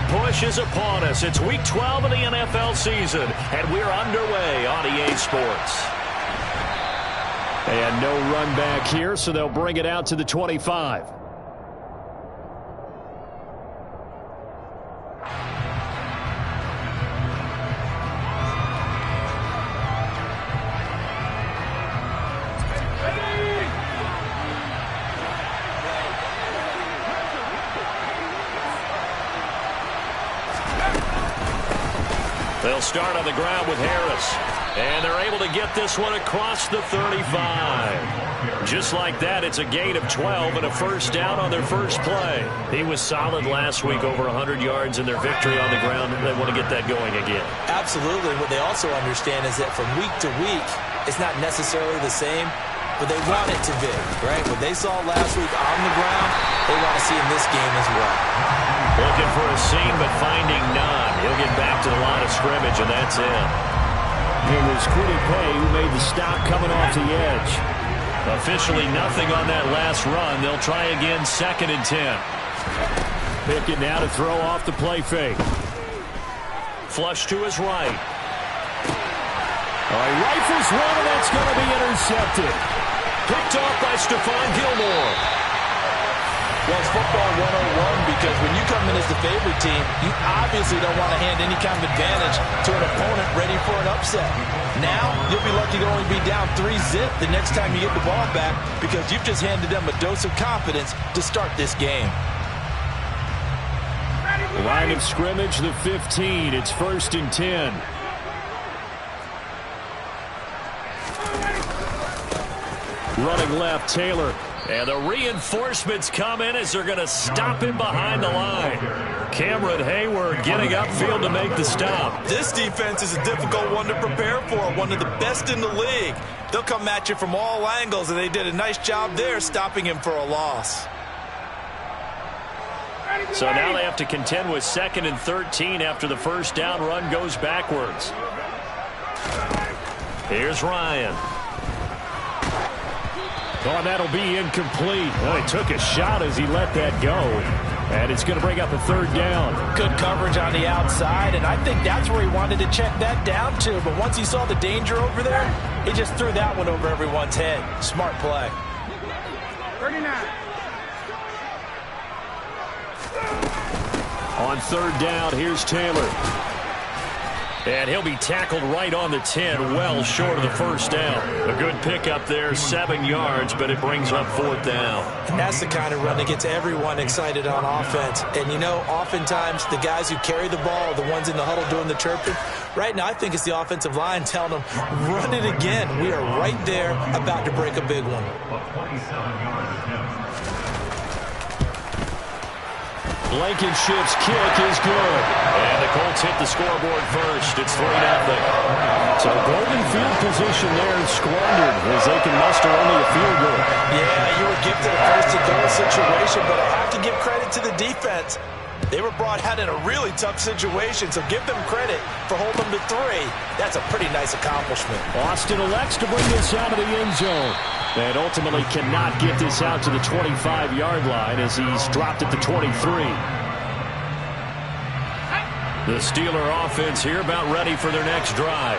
push is upon us. It's Week 12 of the NFL season, and we're underway on EA Sports. And no run back here, so they'll bring it out to the 25. They'll start on the ground with Harris. And they're able to get this one across the 35. Just like that, it's a gain of 12 and a first down on their first play. He was solid last week, over 100 yards in their victory on the ground. They want to get that going again. Absolutely. What they also understand is that from week to week, it's not necessarily the same, but they want it to be, right? What they saw last week on the ground, they want to see in this game as well. Looking for a seam, but finding none. He'll get back to the line of scrimmage, and that's it. It was Quiddy Pay who made the stop coming off the edge. Officially nothing on that last run. They'll try again, 2nd and 10. Pickett now to throw off the play fake. Flush to his right. He rifles one, and that's going to be intercepted. Picked off by Stephon Gilmore. Well, it's football 101 because when you come in as the favorite team, you obviously don't want to hand any kind of advantage to an opponent ready for an upset. Now, you'll be lucky to only be down 3-zip the next time you get the ball back because you've just handed them a dose of confidence to start this game. Line of scrimmage, the 15. It's 1st and 10. Running left, Taylor. And the reinforcements come in as they're going to stop him behind the line. Cameron Hayward getting upfield to make the stop. This defense is a difficult one to prepare for, one of the best in the league. They'll come at you from all angles, and they did a nice job there stopping him for a loss. So now they have to contend with 2nd and 13 after the first down run goes backwards. Here's Ryan. Oh, that'll be incomplete. Well, he took a shot as he let that go. And it's going to bring up a 3rd down. Good coverage on the outside, and I think that's where he wanted to check that down to. But once he saw the danger over there, he just threw that one over everyone's head. Smart play. 39. On 3rd down, here's Taylor. And he'll be tackled right on the 10, well short of the first down. A good pickup there, 7 yards, but it brings up 4th down. And that's the kind of run that gets everyone excited on offense. And, you know, oftentimes the guys who carry the ball are the ones in the huddle doing the chirping. Right now, I think it's the offensive line telling them, run it again. We are right there about to break a big one. Blankenship's kick is good. And the Colts hit the scoreboard first. It's 3-0. So golden field position there is squandered as they can muster only a field goal. Yeah, you were gifted a first-and-goal situation, but I have to give credit to the defense. They were brought out in a really tough situation, so give them credit for holding them to 3. That's a pretty nice accomplishment. Austin elects to bring this out of the end zone. And ultimately cannot get this out to the 25-yard line as he's dropped at the 23. The Steeler offense here about ready for their next drive.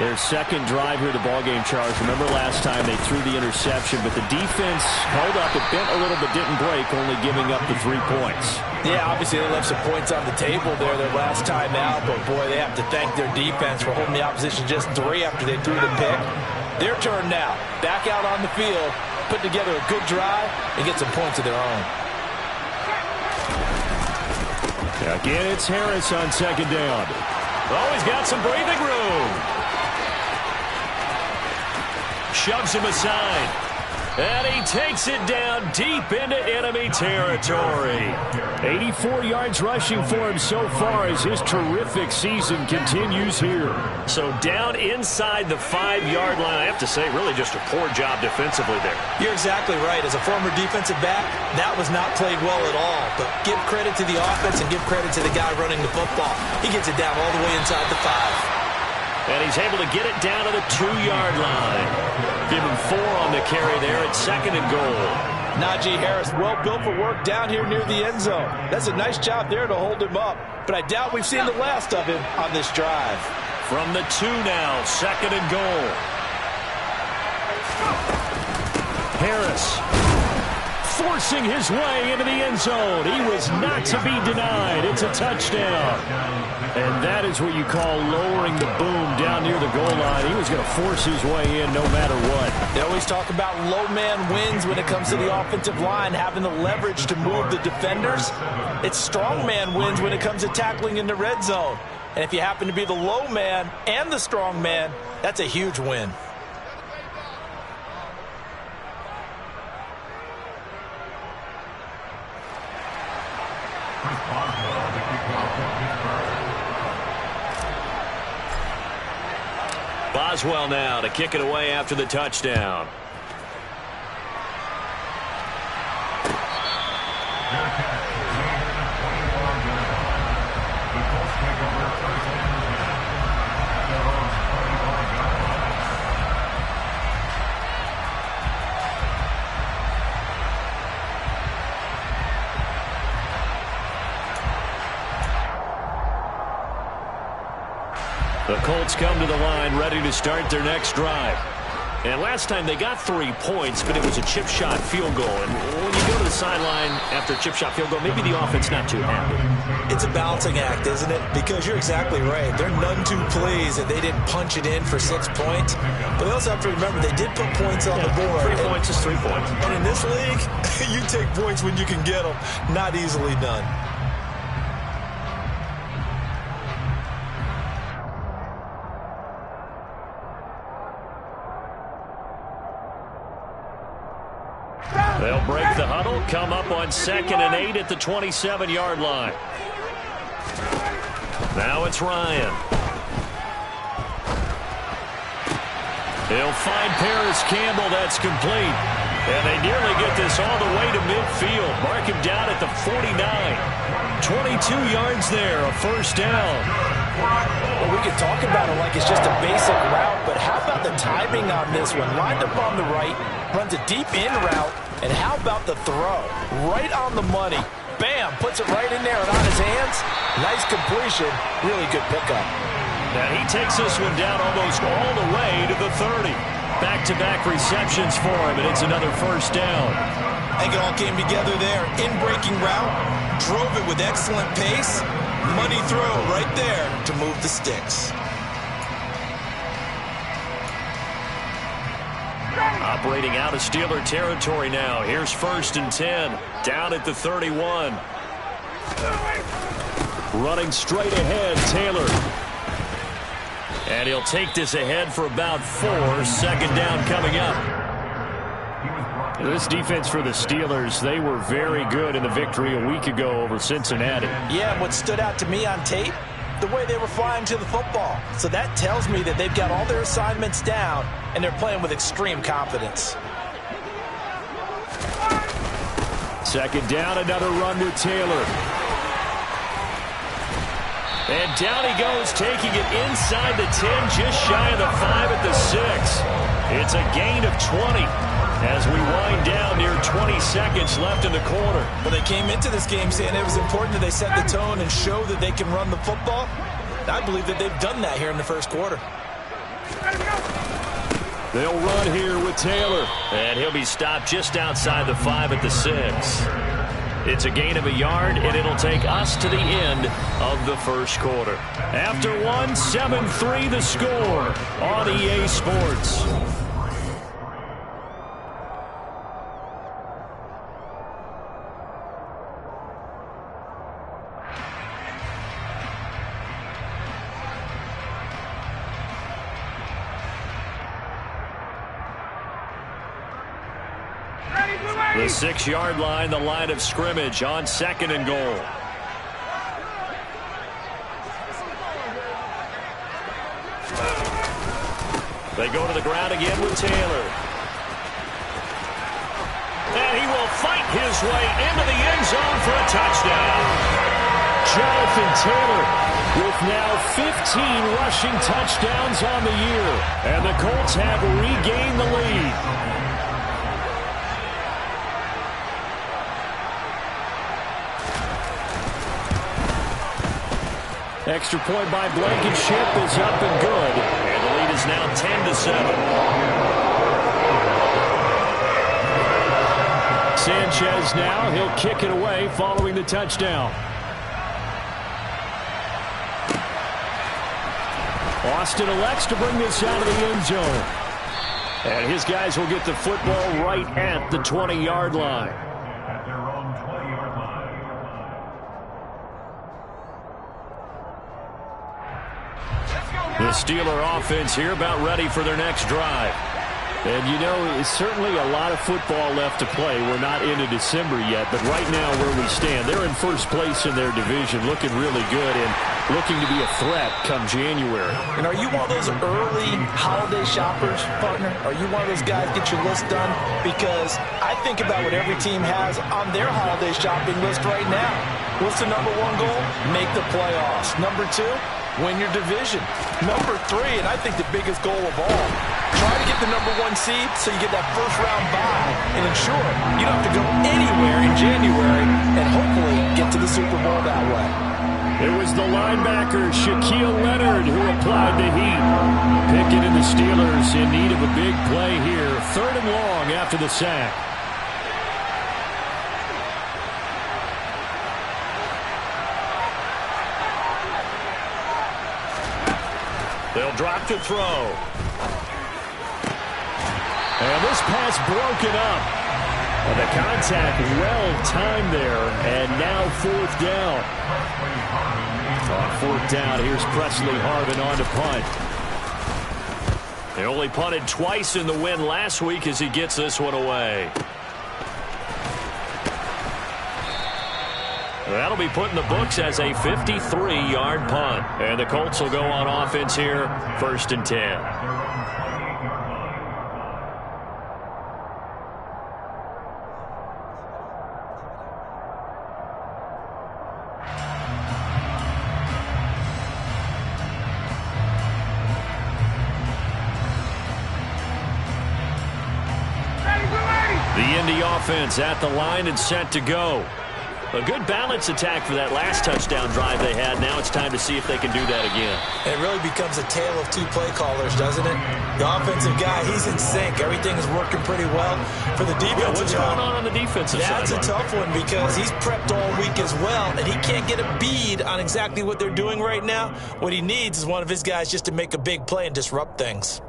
Their 2nd drive here, the ballgame, Charles. Remember last time they threw the interception, but the defense held up. It bent a little but didn't break, only giving up the 3 points. Yeah, obviously they left some points on the table there their last time out, but boy, they have to thank their defense for holding the opposition just 3 after they threw the pick. Their turn now. Back out on the field, put together a good drive, and get some points of their own. Again, it's Harris on 2nd down. Oh, he's got some breathing room. Shoves him aside. And he takes it down deep into enemy territory. 84 yards rushing for him so far as his terrific season continues here. So down inside the 5-yard line. I have to say, really just a poor job defensively there. You're exactly right. As a former defensive back, that was not played well at all. But give credit to the offense and give credit to the guy running the football. He gets it down all the way inside the 5. And he's able to get it down to the 2-yard line. Give him 4 on the carry there at 2nd and goal. Najee Harris, well built for work down here near the end zone. That's a nice job there to hold him up. But I doubt we've seen the last of him on this drive. From the 2 now, 2nd and goal. Harris forcing his way into the end zone. He was not to be denied. It's a touchdown. And that is what you call lowering the boom down near the goal line. He was going to force his way in no matter what. They always talk about low man wins when it comes to the offensive line, having the leverage to move the defenders. It's strong man wins when it comes to tackling in the red zone. And if you happen to be the low man and the strong man, that's a huge win. Boswell now to kick it away after the touchdown. The Colts come to the line ready to start their next drive. And last time they got 3 points, but it was a chip shot field goal. And when you go to the sideline after a chip shot field goal, maybe the offense not too happy. It's a balancing act, isn't it? Because you're exactly right. They're none too pleased that they didn't punch it in for 6 points. But they also have to remember they did put points on the board. 3 points is 3 points. And in this league, you take points when you can get them. Not easily done. They'll break the huddle, come up on 2nd and 8 at the 27-yard line. Now it's Ryan. He'll find Paris Campbell. That's complete. And they nearly get this all the way to midfield. Mark him down at the 49. 22 yards there, a first down. Well, we could talk about it like it's just a basic route, but how about the timing on this one? Lined up on the right, runs a deep in route, and how about the throw? Right on the money. Bam, puts it right in there and on his hands. Nice completion, really good pickup. Now he takes this one down almost all the way to the 30. Back-to-back receptions for him, and it's another first down. I think it all came together there. In-breaking route, drove it with excellent pace. Money throw right there to move the sticks. Operating out of Steeler territory now. Here's 1st and 10. Down at the 31. Running straight ahead, Taylor. And he'll take this ahead for about 4. 2nd down coming up. This defense for the Steelers, they were very good in the victory a week ago over Cincinnati. Yeah, and what stood out to me on tape, the way they were flying to the football. So that tells me that they've got all their assignments down, and they're playing with extreme confidence. 2nd down, another run with Taylor. And down he goes, taking it inside the 10, just shy of the 5 at the 6. It's a gain of 20 as we wind down near 20 seconds left in the quarter. Well, they came into this game saying it was important that they set the tone and show that they can run the football. I believe that they've done that here in the first quarter. They'll run here with Taylor. And he'll be stopped just outside the 5 at the 6. It's a gain of a yard, and it'll take us to the end of the first quarter. After one, 7-3 the score on EA Sports. The 6-yard line, the line of scrimmage on 2nd and goal. They go to the ground again with Taylor. And he will fight his way into the end zone for a touchdown. Jonathan Taylor with now 15 rushing touchdowns on the year. And the Colts have regained the lead. Extra point by Blankenship is up and good. And the lead is now 10-7. Sanchez now. He'll kick it away following the touchdown. Austin elects to bring this out of the end zone. And his guys will get the football right at the 20-yard line. The Steeler offense here about ready for their next drive. And, you know, it's certainly a lot of football left to play. We're not into December yet, but right now where we stand, they're in first place in their division, looking really good and looking to be a threat come January. And are you one of those early holiday shoppers, partner? Are you one of those guys get your list done? Because I think about what every team has on their holiday shopping list right now. What's the number one goal? Make the playoffs. Number two, win your division. Number three, and I think the biggest goal of all, try to get the number one seed so you get that first round bye and ensure you don't have to go anywhere in January and hopefully get to the Super Bowl that way. It was the linebacker, Shaquille Leonard, who applied the heat. Pickett and the Steelers in need of a big play here. 3rd and long after the sack. They'll drop to throw. And this pass broken up. And the contact well-timed there. And now 4th down. On 4th down, here's Presley Harvin on to punt. They only punted twice in the win last week as he gets this one away. That'll be put in the books as a 53-yard punt. And the Colts will go on offense here, 1st and 10. The Indy offense at the line and set to go. A good balance attack for that last touchdown drive they had. Now it's time to see if they can do that again. It really becomes a tale of two play callers, doesn't it? The offensive guy, he's in sync. Everything is working pretty well. For the defensive what's going on the defensive side? That's a tough one because he's prepped all week as well, and he can't get a bead on exactly what they're doing right now. What he needs is one of his guys just to make a big play and disrupt things.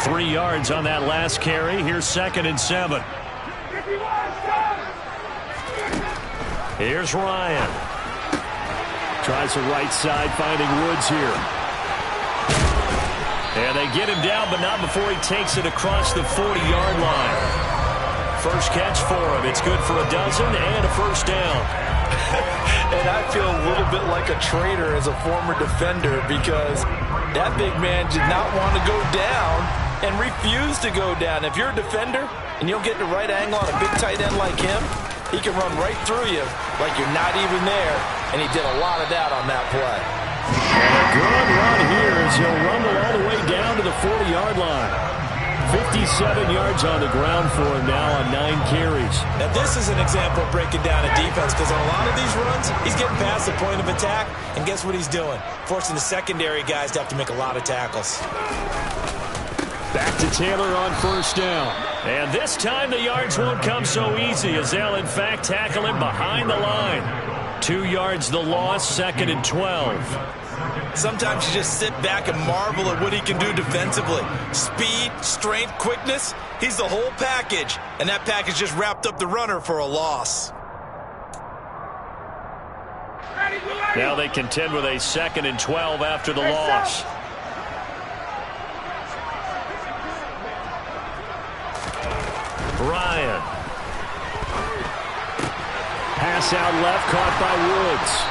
3 yards on that last carry. Here's 2nd and 7. Here's Ryan. Tries the right side, finding Woods here. And they get him down, but not before he takes it across the 40-yard line. First catch for him. It's good for a dozen and a first down. And I feel a little bit like a traitor as a former defender because that big man did not want to go down and refused to go down. If you're a defender and you'll get the right angle on a big tight end like him, he can run right through you like you're not even there, and he did a lot of that on that play. And a good run here as he'll rumble all the way down to the 40-yard line. 57 yards on the ground for him now on 9 carries. Now this is an example of breaking down a defense because on a lot of these runs, he's getting past the point of attack, and guess what he's doing? Forcing the secondary guys to have to make a lot of tackles. Back to Taylor on 1st down. And this time the yards won't come so easy as they'll in fact tackle him behind the line. 2 yards the loss, 2nd and 12. Sometimes you just sit back and marvel at what he can do defensively. Speed, strength, quickness, he's the whole package. And that package just wrapped up the runner for a loss. Now they contend with a 2nd and 12 after the loss. Ryan. Pass out left, caught by Woods.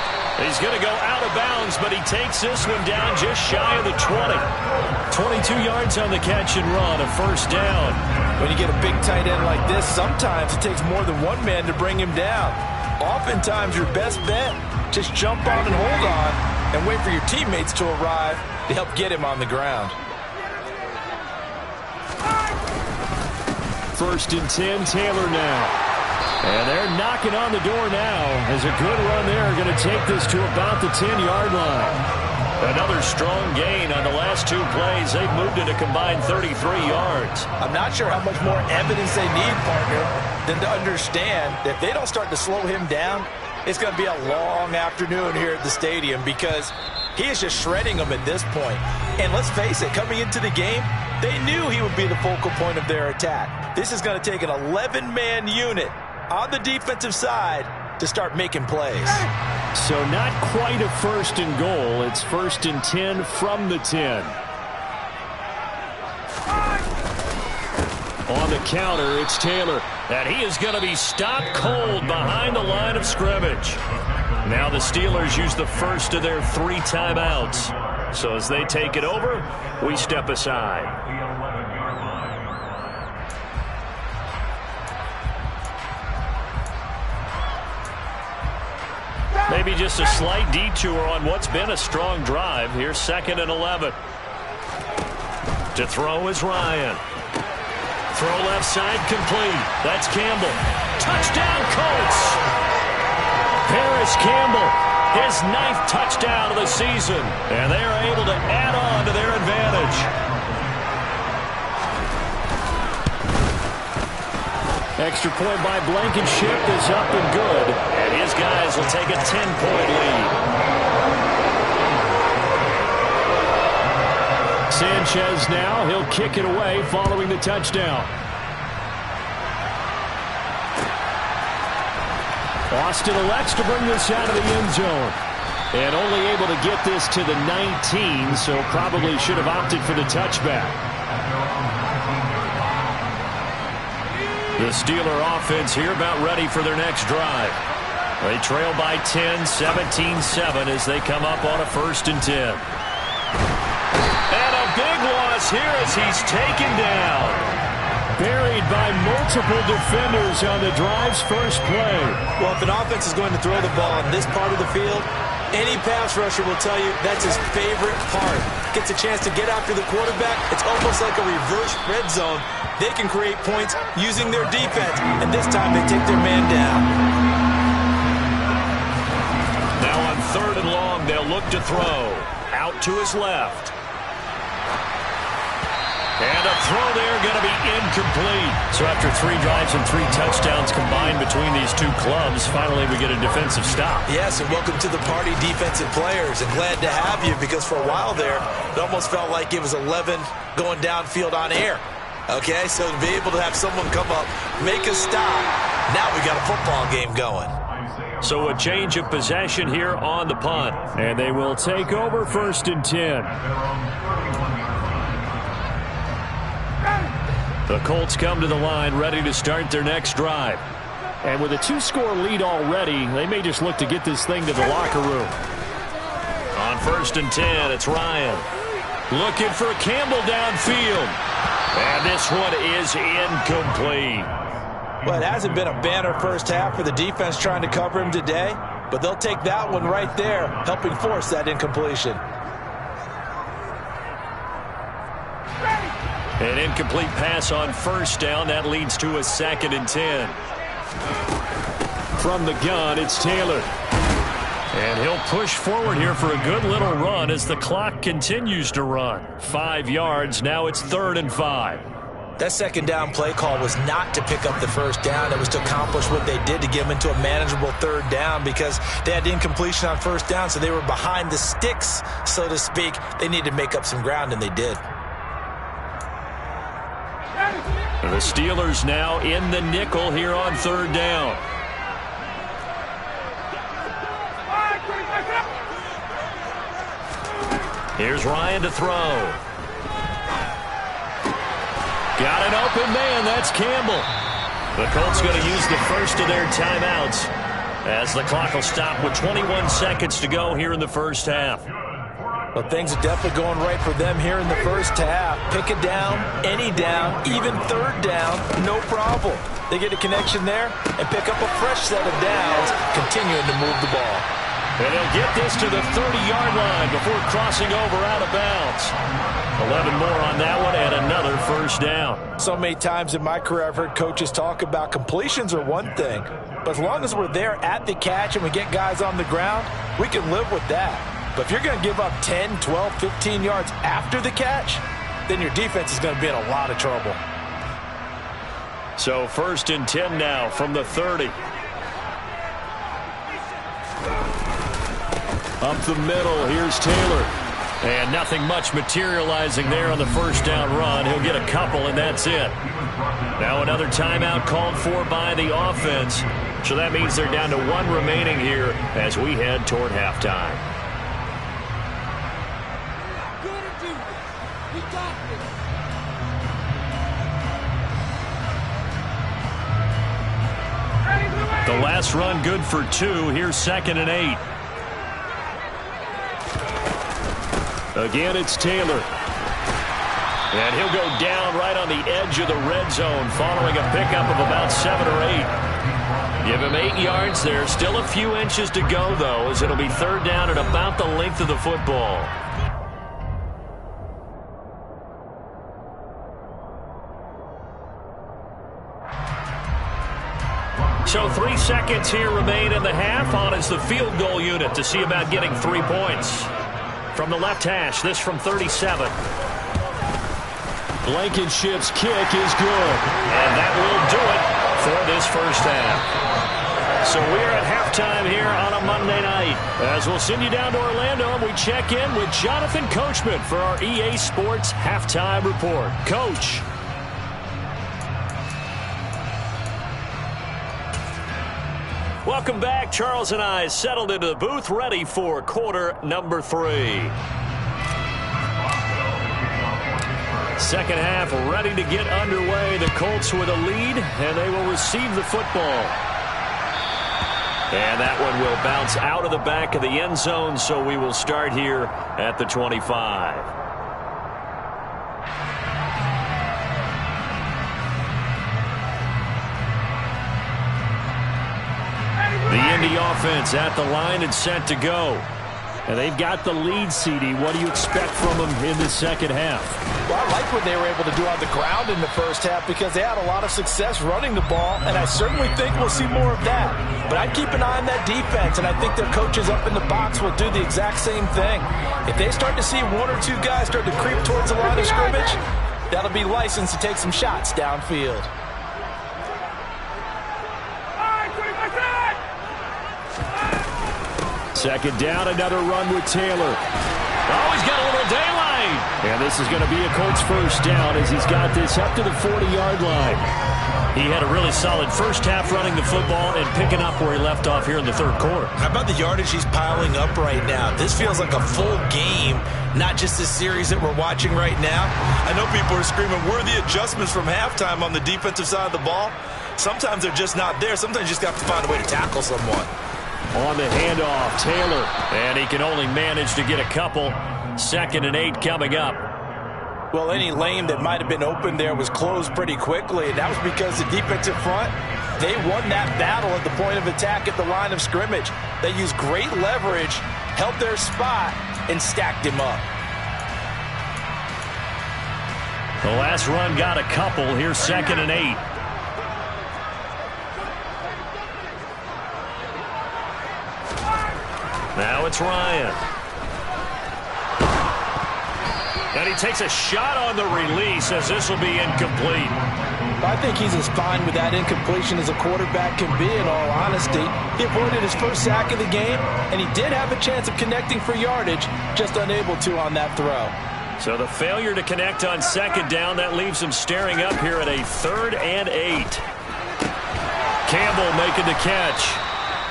He's going to go out of bounds, but he takes this one down just shy of the 20. 22 yards on the catch and run, a first down. When you get a big tight end like this, sometimes it takes more than one man to bring him down. Oftentimes, your best bet, just jump on and hold on and wait for your teammates to arrive to help get him on the ground. 1st and 10, Taylor now. And they're knocking on the door now as a good run there going to take this to about the 10-yard line. Another strong gain on the last two plays. They've moved it a combined 33 yards. I'm not sure how much more evidence they need, partner, than to understand that if they don't start to slow him down, it's going to be a long afternoon here at the stadium because he is just shredding them at this point. And let's face it, coming into the game, they knew he would be the focal point of their attack. This is going to take an 11-man unit on the defensive side to start making plays. So not quite a 1st and goal. It's 1st and 10 from the 10. On the counter, it's Taylor. And he is going to be stopped cold behind the line of scrimmage. Now the Steelers use the first of their 3 timeouts. So as they take it over, we step aside. Maybe just a slight detour on what's been a strong drive. Here's 2nd and 11. To throw is Ryan. Throw left side complete. That's Campbell. Touchdown Colts. Paris Campbell, his 9th touchdown of the season. And they are able to add on to their advantage. Extra point by Blankenship is up and good. And his guys will take a 10-point lead. Sanchez now, he'll kick it away following the touchdown. Austin elects to bring this out of the end zone. And only able to get this to the 19, so probably should have opted for the touchback. The Steeler offense here about ready for their next drive. They trail by 10, 17-7 as they come up on a 1st and 10. And a big loss here as he's taken down. Buried by multiple defenders on the drive's first play. Well, if an offense is going to throw the ball in this part of the field, any pass rusher will tell you that's his favorite part. Gets a chance to get after the quarterback. It's almost like a reverse red zone. They can create points using their defense, and this time they take their man down. Now on 3rd and long, they'll look to throw. Out to his left. And a throw there going to be incomplete. So after 3 drives and 3 touchdowns combined between these two clubs, finally we get a defensive stop. Yes, and welcome to the party, defensive players. And glad to have you because for a while there, it almost felt like it was 11 going downfield on air. Okay, so to be able to have someone come up, make a stop, now we got a football game going. So a change of possession here on the punt. And they will take over 1st and 10. The Colts come to the line ready to start their next drive. And with a 2-score lead already, they may just look to get this thing to the locker room. On 1st and 10, it's Ryan. Looking for Campbell downfield. And this one is incomplete. Well, it hasn't been a banner first half for the defense trying to cover him today, but they'll take that one right there, helping force that incompletion. An incomplete pass on 1st down. That leads to a 2nd and 10. From the gun, it's Taylor. And he'll push forward here for a good little run as the clock continues to run. 5 yards. Now it's 3rd and 5. That 2nd down play call was not to pick up the 1st down. It was to accomplish what they did to get them into a manageable 3rd down because they had incompletion on 1st down, so they were behind the sticks, so to speak. They needed to make up some ground, and they did. The Steelers now in the nickel here on 3rd down. Here's Ryan to throw. Got an open man. That's Campbell. The Colts going to use the first of their timeouts as the clock will stop with 21 seconds to go here in the first half. Well, things are definitely going right for them here in the first half. Pick a down, any down, even 3rd down, no problem. They get a connection there and pick up a fresh set of downs, continuing to move the ball. And they'll get this to the 30-yard line before crossing over out of bounds. 11 more on that one and another first down. So many times in my career I've heard coaches talk about completions are one thing, but as long as we're there at the catch and we get guys on the ground, we can live with that. But if you're going to give up 10, 12, 15 yards after the catch, then your defense is going to be in a lot of trouble. So 1st and 10 now from the 30. Up the middle, here's Taylor. And nothing much materializing there on the first down run. He'll get a couple, and that's it. Now another timeout called for by the offense. So that means they're down to 1 remaining here as we head toward halftime. The last run good for 2. Here's 2nd and 8. Again, it's Taylor. And he'll go down right on the edge of the red zone following a pickup of about 7 or 8. Give him 8 yards there. Still a few inches to go, though, as it'll be 3rd down at about the length of the football. So 3 seconds here remain in the half. On is the field goal unit to see about getting 3 points. From the left hash, this from 37. Blankenship's kick is good. And that will do it for this first half. So we're at halftime here on a Monday night. As we'll send you down to Orlando, and we check in with Jonathan Coachman for our EA Sports Halftime Report. Coach. Welcome back. Charles and I settled into the booth, ready for quarter number 3. Second half ready to get underway. The Colts with a lead, and they will receive the football. And that one will bounce out of the back of the end zone, so we will start here at the 25. The Indy offense at the line and set to go. And they've got the lead, CD. What do you expect from them in the second half? Well, I like what they were able to do on the ground in the first half because they had a lot of success running the ball, and I certainly think we'll see more of that. But I'd keep an eye on that defense, and I think their coaches up in the box will do the exact same thing. If they start to see 1 or 2 guys start to creep towards the line of scrimmage, that'll be licensed to take some shots downfield. Second down, another run with Taylor. Oh, he's got a little daylight. And this is going to be a Colts first down as he's got this up to the 40-yard line. He had a really solid first half running the football and picking up where he left off here in the 3rd quarter. How about the yardage he's piling up right now? This feels like a full game, not just a series that we're watching right now. I know people are screaming, where are the adjustments from halftime on the defensive side of the ball? Sometimes they're just not there. Sometimes you just have to find a way to tackle someone. On the handoff, Taylor. And he can only manage to get a couple. 2nd and 8 coming up. Well, any lane that might have been open there was closed pretty quickly. And that was because the defensive front, they won that battle at the point of attack at the line of scrimmage. They used great leverage, held their spot, and stacked him up. The last run got a couple. Here's 2nd and 8. Now it's Ryan. And he takes a shot on the release as this will be incomplete. I think he's as fine with that incompletion as a quarterback can be, in all honesty. He avoided his first sack of the game, and he did have a chance of connecting for yardage, just unable to on that throw. So the failure to connect on 2nd down, that leaves him staring up here at a 3rd and 8. Campbell making the catch.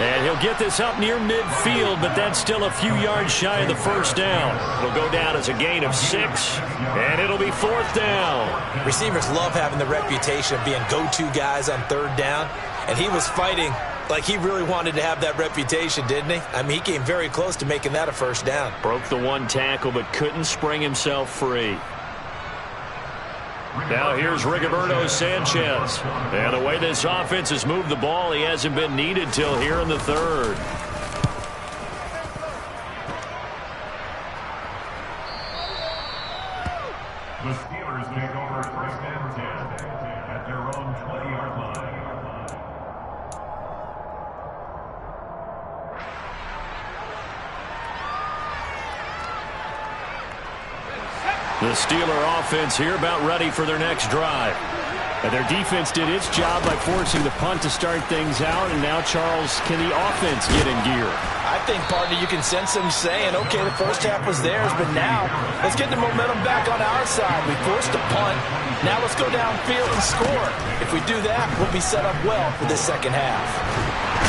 And he'll get this up near midfield, but that's still a few yards shy of the first down. It'll go down as a gain of 6, and it'll be 4th down. Receivers love having the reputation of being go-to guys on 3rd down, and he was fighting like he really wanted to have that reputation, didn't he? I mean, he came very close to making that a first down. Broke the 1 tackle, but couldn't spring himself free. Now here's Rigoberto Sanchez. And the way this offense has moved the ball, he hasn't been needed till here in the 3rd. The Steeler offense here about ready for their next drive. And their defense did its job by forcing the punt to start things out. And now, Charles, can the offense get in gear? I think, partner, you can sense them saying, okay, the first half was theirs, but now let's get the momentum back on our side. We forced a punt. Now let's go downfield and score. If we do that, we'll be set up well for this second half.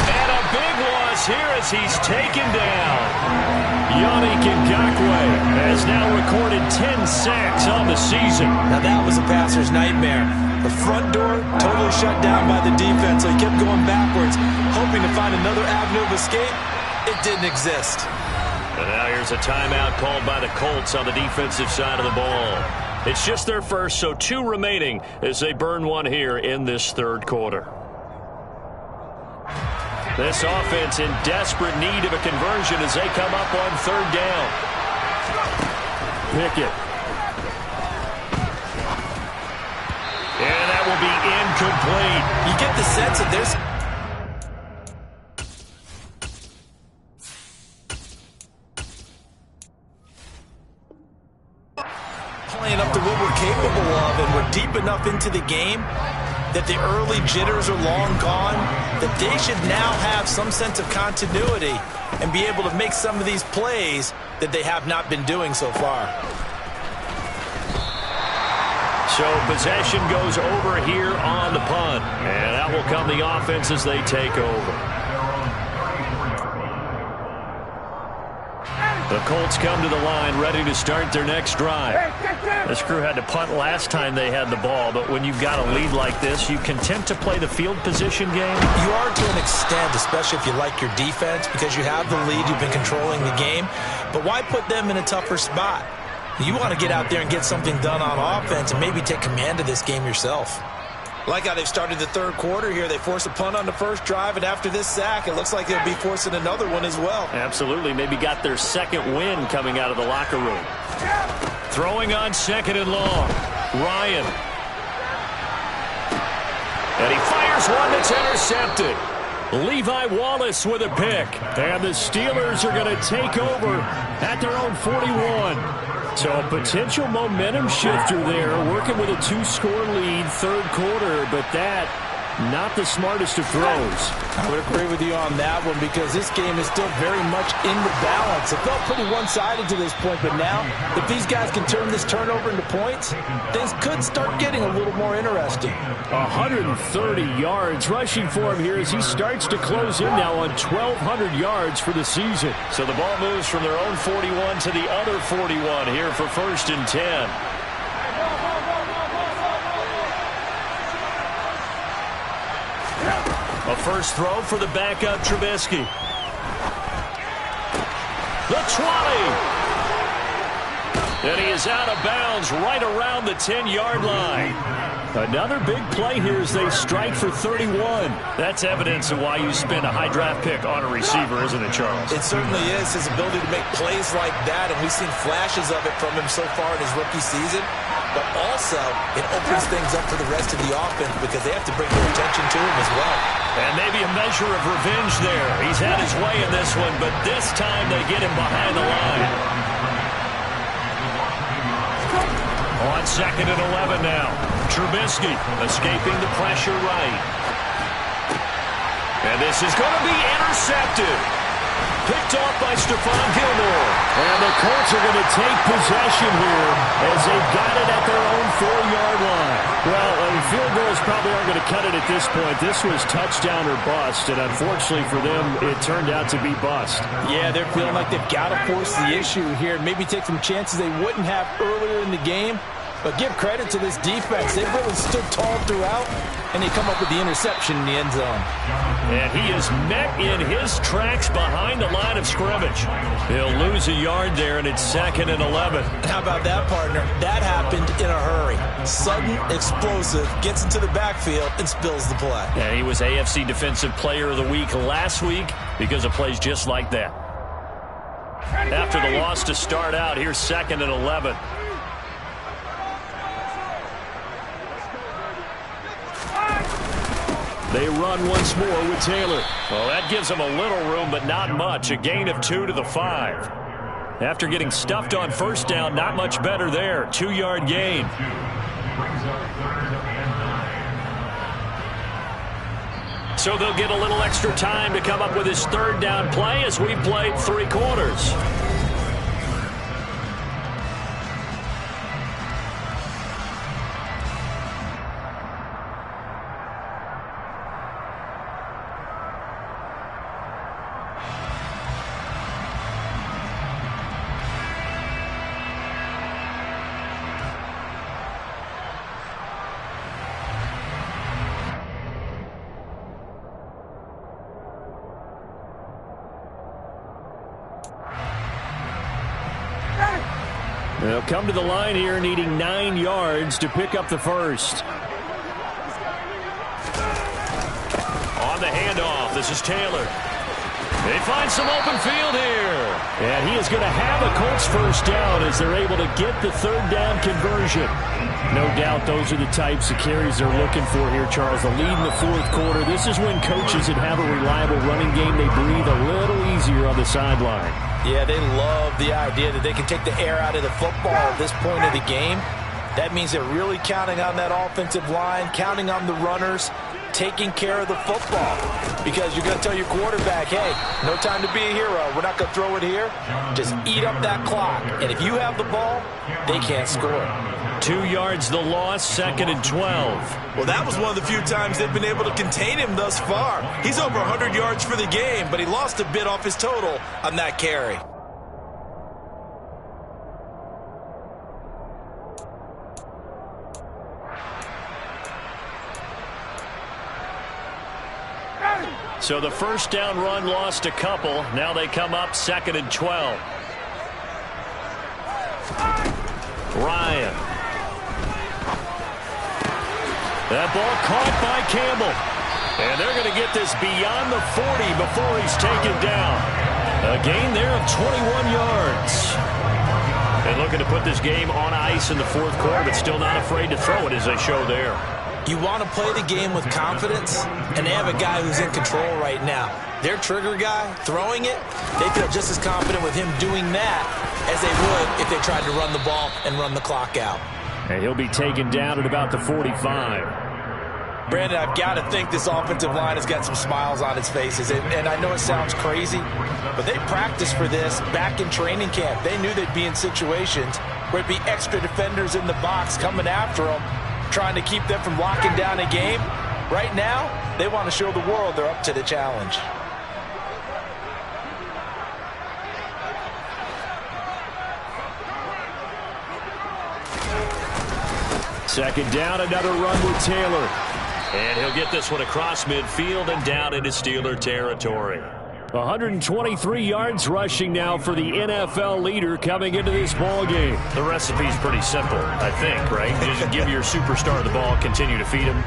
And a big loss here as he's taken down. Yannick Ngakoue has now recorded 10 sacks on the season. Now that was a passer's nightmare. The front door totally shut down by the defense, so he kept going backwards, hoping to find another avenue of escape. It didn't exist. And now here's a timeout called by the Colts on the defensive side of the ball. It's just their first, so 2 remaining as they burn one here in this third quarter. This offense in desperate need of a conversion as they come up on third down. Pickett. And that will be incomplete. You get the sense that there's playing up to what we're capable of, and we're deep enough into the game that the early jitters are long gone, that they should now have some sense of continuity and be able to make some of these plays that they have not been doing so far. So possession goes over here on the punt, and that will come the offense as they take over. The Colts come to the line ready to start their next drive. This crew had to punt last time they had the ball, but when you've got a lead like this, you content to play the field position game? You are to an extent, especially if you like your defense, because you have the lead, you've been controlling the game. But why put them in a tougher spot? You want to get out there and get something done on offense and maybe take command of this game yourself. Like how they've started the third quarter here. They force a punt on the first drive, and after this sack, it looks like they'll be forcing another one as well. Absolutely. Maybe got their second win coming out of the locker room. Throwing on second and long. Ryan. And he fires one that's intercepted. Levi Wallace with a pick. And the Steelers are going to take over at their own 41. So a potential momentum shifter there, working with a 2-score lead, third quarter, but that, not the smartest of throws. I would agree with you on that one because this game is still very much in the balance. It felt pretty one-sided to this point, but now, if these guys can turn this turnover into points, things could start getting a little more interesting. 130 yards rushing for him here as he starts to close in now on 1,200 yards for the season. So the ball moves from their own 41 to the other 41 here for 1st and 10. A first throw for the backup Trubisky. The 20. And he is out of bounds right around the 10-yard line. Another big play here as they strike for 31. That's evidence of why you spend a high draft pick on a receiver, isn't it, Charles? It certainly is. His ability to make plays like that, and we've seen flashes of it from him so far in his rookie season. But also, it opens things up for the rest of the offense because they have to bring their attention to him as well. And maybe a measure of revenge there. He's had his way in this one, but this time they get him behind the line. On 2nd and 11 now. Trubisky escaping the pressure right. And this is going to be intercepted. Picked off by Stephon Gilmore. And the Colts are going to take possession here as they've got it at their own 4-yard line. Well, field goals probably aren't going to cut it at this point. This was touchdown or bust, and unfortunately for them, it turned out to be bust. Yeah, they're feeling like they've got to force the issue here and maybe take some chances they wouldn't have earlier in the game. But give credit to this defense. They've really stood tall throughout, and they come up with the interception in the end zone. And he is met in his tracks behind the line of scrimmage. He'll lose a yard there, and it's 2nd and 11. How about that, partner? That happened in a hurry. Sudden, explosive, gets into the backfield, and spills the play. And he was AFC Defensive Player of the Week last week because of plays just like that. After the loss to start out, here's 2nd and 11. They run once more with Taylor. Well, that gives them a little room, but not much. A gain of 2 to the 5. After getting stuffed on first down, not much better there. 2-yard gain. So they'll get a little extra time to come up with his third down play as we've played 3 quarters. They'll come to the line here needing 9 yards to pick up the first. On the handoff, this is Taylor. They find some open field here. And he is going to have a Colts first down as they're able to get the third down conversion. No doubt those are the types of carries they're looking for here, Charles. The lead in the fourth quarter. This is when coaches that have a reliable running game, they breathe a little easier on the sideline. Yeah, they love the idea that they can take the air out of the football at this point of the game. That means they're really counting on that offensive line, counting on the runners, taking care of the football. Because you're going to tell your quarterback, hey, no time to be a hero. We're not going to throw it here. Just eat up that clock. And if you have the ball, they can't score. 2 yards the loss, 2nd and 12. Well, that was one of the few times they've been able to contain him thus far. He's over 100 yards for the game, but he lost a bit off his total on that carry. So the first down run lost a couple. Now they come up 2nd and 12. Ryan. That ball caught by Campbell. And they're going to get this beyond the 40 before he's taken down. A gain there of 21 yards. And looking to put this game on ice in the fourth quarter, but still not afraid to throw it as they show there. You want to play the game with confidence, and they have a guy who's in control right now. Their trigger guy, throwing it, they feel just as confident with him doing that as they would if they tried to run the ball and run the clock out. And he'll be taken down at about the 45. Brandon, I've got to think this offensive line has got some smiles on its faces. And I know it sounds crazy, but they practiced for this back in training camp. They knew they'd be in situations where it'd be extra defenders in the box coming after them, trying to keep them from locking down a game. Right now, they want to show the world they're up to the challenge. Second down, another run with Taylor. And he'll get this one across midfield and down into Steeler territory. 123 yards rushing now for the NFL leader coming into this ball game. The recipe's pretty simple, I think, right? Just give your superstar the ball, continue to feed him.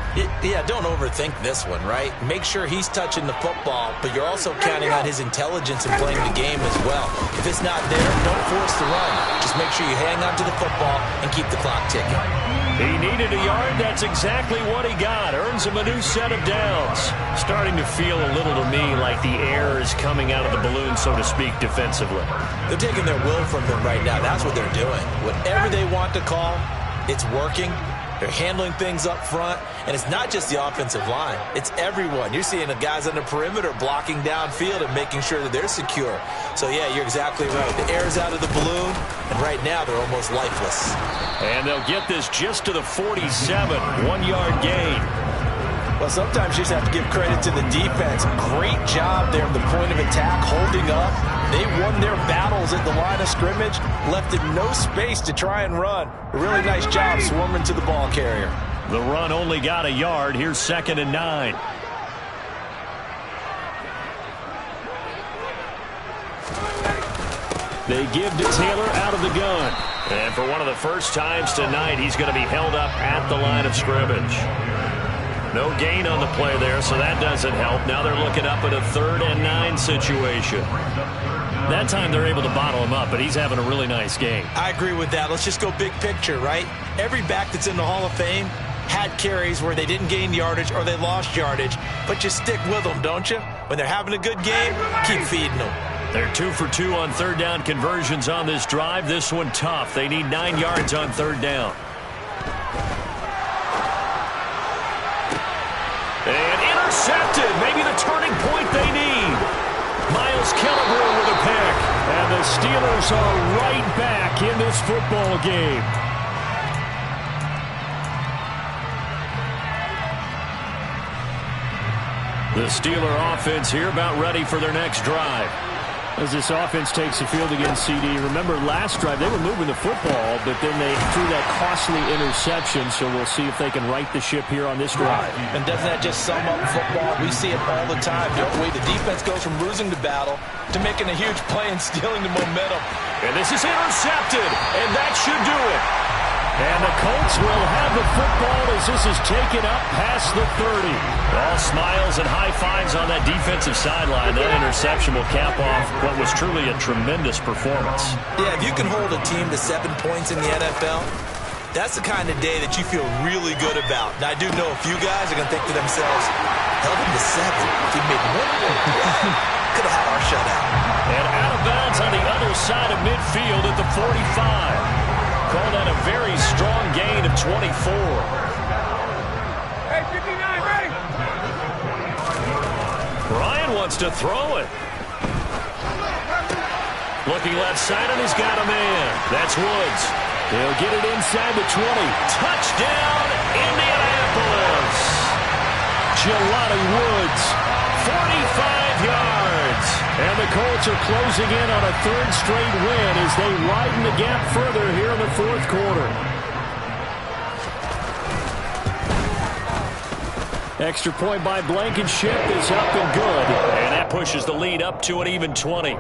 Yeah, don't overthink this one, right? Make sure he's touching the football, but you're also counting on his intelligence in playing the game as well. If it's not there, don't force the run. Just make sure you hang on to the football and keep the clock ticking. He needed a yard. That's exactly what he got. Earns him a new set of downs. Starting to feel a little to me like the air is coming out of the balloon, so to speak, defensively. They're taking their will from him right now. That's what they're doing. Whatever they want to call, it's working. They're handling things up front, and it's not just the offensive line. It's everyone. You're seeing the guys on the perimeter blocking downfield and making sure that they're secure. So, yeah, you're exactly right. The air's out of the balloon, and right now they're almost lifeless. And they'll get this just to the 47, 1-yard gain. Well, sometimes you just have to give credit to the defense. Great job there at the point of attack, holding up. They won their battles at the line of scrimmage, left it no space to try and run. A really nice job swarming to the ball carrier. The run only got a yard. Here's 2nd and 9. They give to Taylor out of the gun. And for one of the first times tonight, he's going to be held up at the line of scrimmage. No gain on the play there, so that doesn't help. Now they're looking up at a 3rd and 9 situation. That time they're able to bottle him up, but he's having a really nice game. I agree with that. Let's just go big picture, right? Every back that's in the Hall of Fame had carries where they didn't gain yardage or they lost yardage, but you stick with them, don't you? When they're having a good game, keep feeding them. They're 2 for 2 on third down conversions on this drive. This one tough. They need 9 yards on third down. And intercepted. Maybe the turning point they need. Miles Killebrew with a pick. And the Steelers are right back in this football game. The Steeler offense here about ready for their next drive. As this offense takes the field against CD, remember last drive they were moving the football, but then they threw that costly interception, so we'll see if they can right the ship here on this drive. And doesn't that just sum up football? We see it all the time. The way the defense goes from losing the battle to making a huge play and stealing the momentum. And this is intercepted, and that should do it. And the Colts will have the football as this is taken up past the 30. All smiles and high fives on that defensive sideline. That interception will cap off what was truly a tremendous performance. Yeah, if you can hold a team to 7 points in the NFL, that's the kind of day that you feel really good about. Now, I do know a few guys are going to think to themselves, held him to 7. If he made 1 more play, could have had our shutout. And out of bounds on the other side of midfield at the 45. Call that a very strong gain of 24. Hey, 59, ready? Ryan wants to throw it. Looking left side, and he's got a man. That's Woods. He'll get it inside the 20. Touchdown, Indianapolis. Jelani Woods, 45 yards. And the Colts are closing in on a 3rd straight win as they widen the gap further here in the 4th quarter. Extra point by Blankenship is up and good. And that pushes the lead up to an even 20.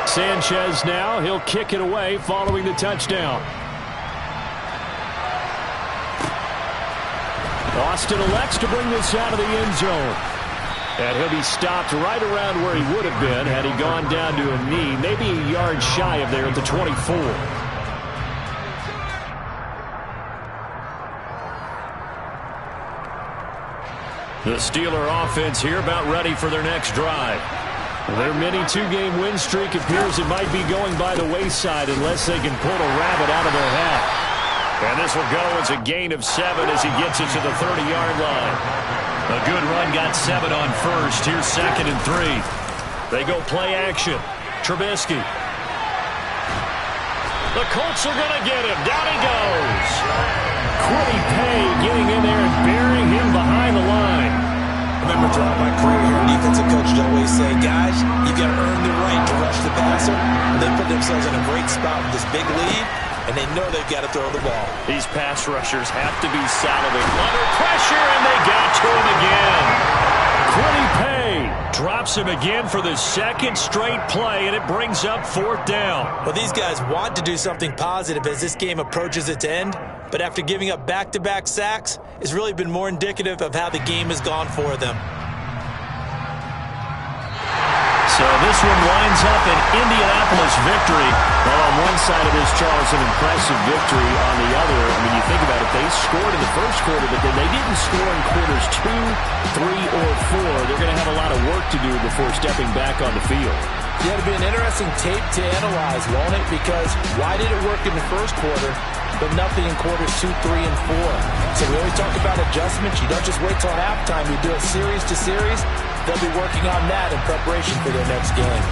Sanchez now. He'll kick it away following the touchdown. Austin elects to bring this out of the end zone. And he'll be stopped right around where he would have been had he gone down to a knee, maybe a yard shy of there at the 24. The Steeler offense here about ready for their next drive. Their mini 2-game win streak appears it might be going by the wayside unless they can pull a rabbit out of their hat. And this will go as a gain of 7 as he gets it to the 30-yard line. A good run got 7 on first. Here's 2nd and 3. They go play action. Trubisky. The Colts are going to get him. Down he goes. Quiddy Pay getting in there and burying him behind the line. Remember throughout my career here, defensive coaches always say, guys, you've got to earn the right to rush the passer. And they put themselves in a great spot with this big lead. And they know they've got to throw the ball. These pass rushers have to be salivating under pressure, and they got to him again. Quiddy Pay drops him again for the 2nd straight play, and it brings up 4th down. Well, these guys want to do something positive as this game approaches its end, but after giving up back-to-back sacks, it's really been more indicative of how the game has gone for them. So this one winds up an Indianapolis victory. Well, on one side of this, Charles, an impressive victory. On the other, I mean, you think about it, they scored in the first quarter, but then they didn't score in quarters 2, 3, or 4. They're going to have a lot of work to do before stepping back on the field. Yeah, it'll be an interesting tape to analyze, won't it? Because why did it work in the first quarter, but nothing in quarters 2, 3, and 4? So we always talk about adjustments. You don't just wait till halftime. You do it series to series. They'll be working on that in preparation for their next game.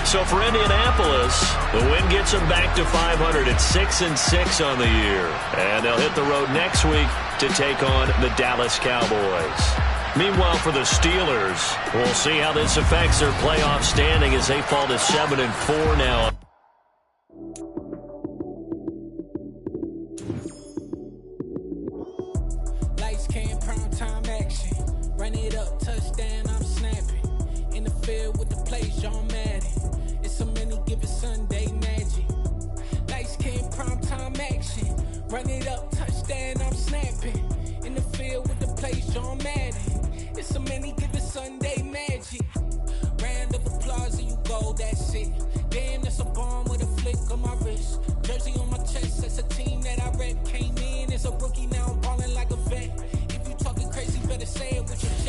So for Indianapolis, the win gets them back to 500 at 6-6 on the year. And they'll hit the road next week to take on the Dallas Cowboys. Meanwhile, for the Steelers, we'll see how this affects their playoff standing as they fall to 7-4 now. Lights came, prime time action. Run it up, touchdown, I'm snapping. In the field with the plays, John Madden. It's a many given Sunday magic. Lights came, prime time action. Run it up, touchdown, I'm snapping. In the field with the plays, John Madden. It's a many given Sunday magic. Round of applause and you go, that's it. Damn, that's a bomb with a flick on my wrist. Jersey on my chest, that's a team that I rep. Came in as a rookie, now I'm balling like a vet. If you talking crazy, better with your